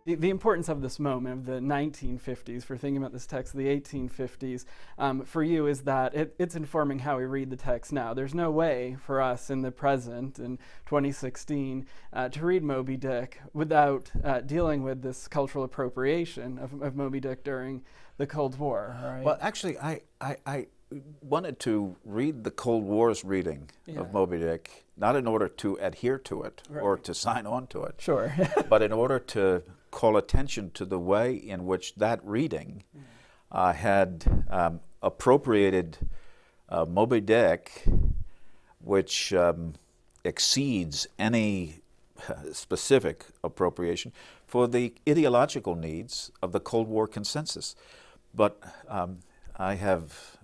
the importance of this moment of the 1950s for thinking about this text of the 1850s for you is that it's informing how we read the text now. There's no way for us in the present, in 2016, to read Moby Dick without dealing with this cultural appropriation of Moby Dick during the Cold War. Right? Well, actually, I wanted to read the Cold War's reading of Moby Dick, not in order to adhere to it or to sign on to it, sure, but in order to call attention to the way in which that reading had appropriated Moby Dick, which exceeds any specific appropriation for the ideological needs of the Cold War consensus. But I have,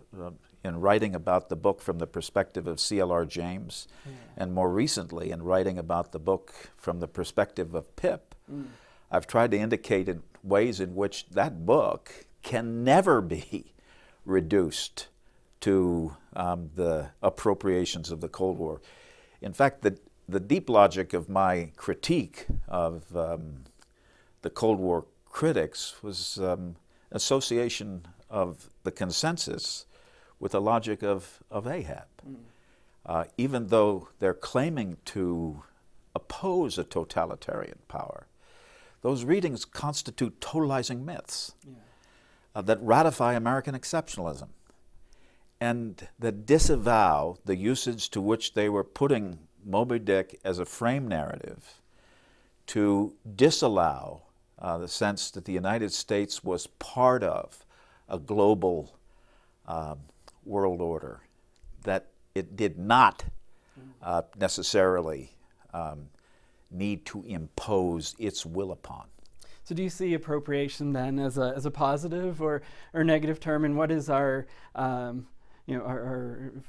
in writing about the book from the perspective of C.L.R. James, and more recently in writing about the book from the perspective of Pip, I've tried to indicate in ways in which that book can never be reduced to the appropriations of the Cold War. In fact, the deep logic of my critique of the Cold War critics was association of the consensus with the logic of Ahab. Even though they're claiming to oppose a totalitarian power, those readings constitute totalizing myths that ratify American exceptionalism and that disavow the usage to which they were putting Moby Dick as a frame narrative to disallow the sense that the United States was part of a global world order, that it did not necessarily need to impose its will upon. So do you see appropriation then as a positive or negative term, and what is our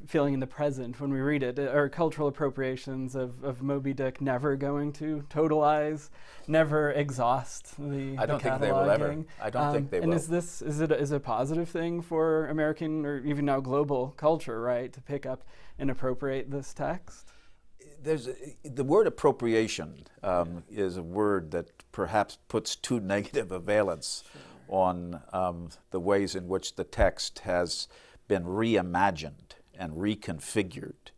feeling in the present when we read it? Are cultural appropriations of Moby Dick never going to totalize, never exhaust the I don't think they will ever. I don't think they will. And is it a positive thing for American or even now global culture, right, to pick up and appropriate this text? The word appropriation is a word that perhaps puts too negative a valence on the ways in which the text has been reimagined and reconfigured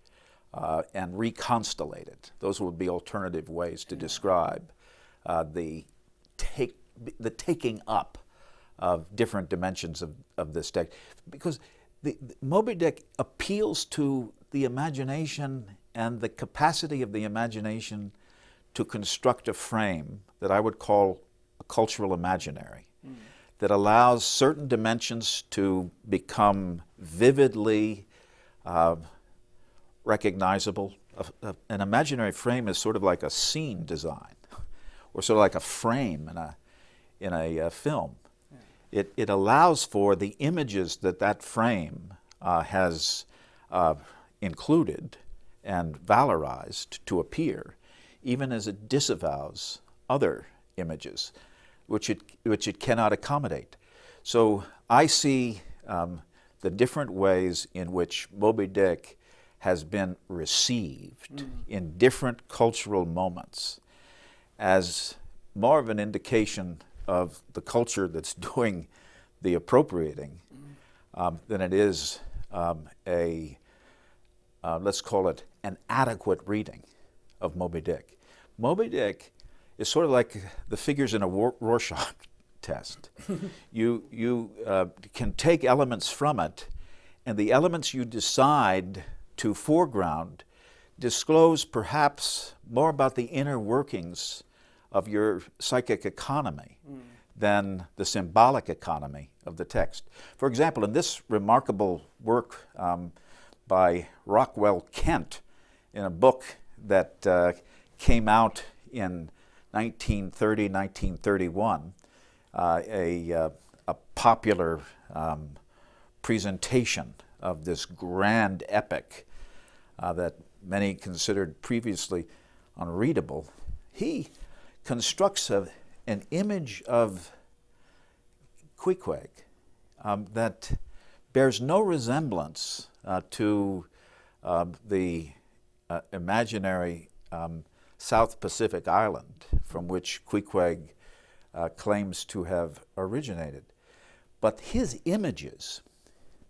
and reconstellated. Those would be alternative ways to describe the taking up of different dimensions of this text. Because the Moby Dick appeals to the imagination and the capacity of the imagination to construct a frame that I would call a cultural imaginary, that allows certain dimensions to become vividly recognizable. An imaginary frame is sort of like a scene design, or sort of like a frame in a film. It allows for the images that frame has included and valorized to appear, even as it disavows other images which it cannot accommodate. So I see the different ways in which Moby Dick has been received in different cultural moments as more of an indication of the culture that's doing the appropriating than it is let's call it an adequate reading of Moby Dick. Moby Dick is sort of like the figures in a Rorschach test. You can take elements from it, and the elements you decide to foreground disclose perhaps more about the inner workings of your psychic economy than the symbolic economy of the text. For example, in this remarkable work by Rockwell Kent, in a book that came out in 1930, 1931, a popular presentation of this grand epic that many considered previously unreadable. He constructs an image of Queequeg that bears no resemblance to the imaginary South Pacific island from which Queequeg claims to have originated. But his images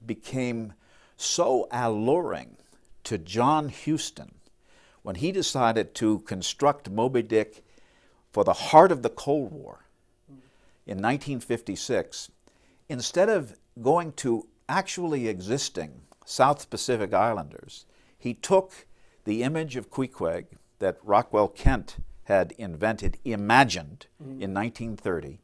became so alluring to John Huston when he decided to construct Moby Dick for the heart of the Cold War in 1956. Instead of going to actually existing South Pacific Islanders, he took the image of Queequeg that Rockwell Kent had imagined in 1930,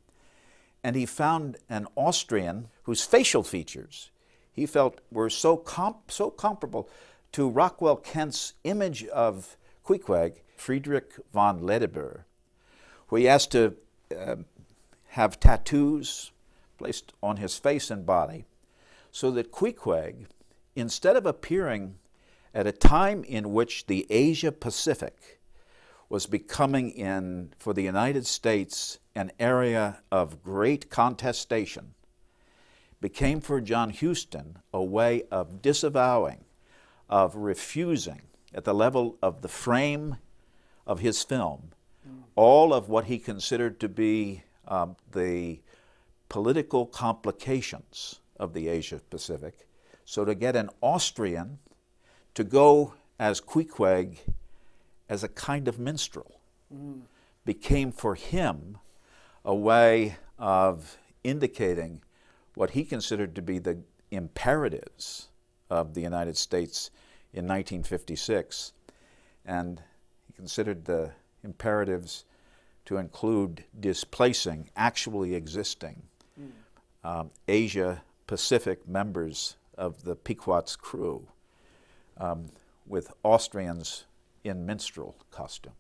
and he found an Austrian whose facial features he felt were so comparable to Rockwell Kent's image of Queequeg, Friedrich von Ledebur, who he asked to have tattoos placed on his face and body, so that Queequeg, instead of appearing at a time in which the Asia Pacific was becoming, for the United States, an area of great contestation, became for John Huston a way of disavowing, of refusing, at the level of the frame of his film, all of what he considered to be the political complications of the Asia Pacific. So to get an Austrian to go as Queequeg as a kind of minstrel became for him a way of indicating what he considered to be the imperatives of the United States in 1956. And he considered the imperatives to include displacing actually existing Asia Pacific members of the Pequot's crew with Austrians in minstrel costume.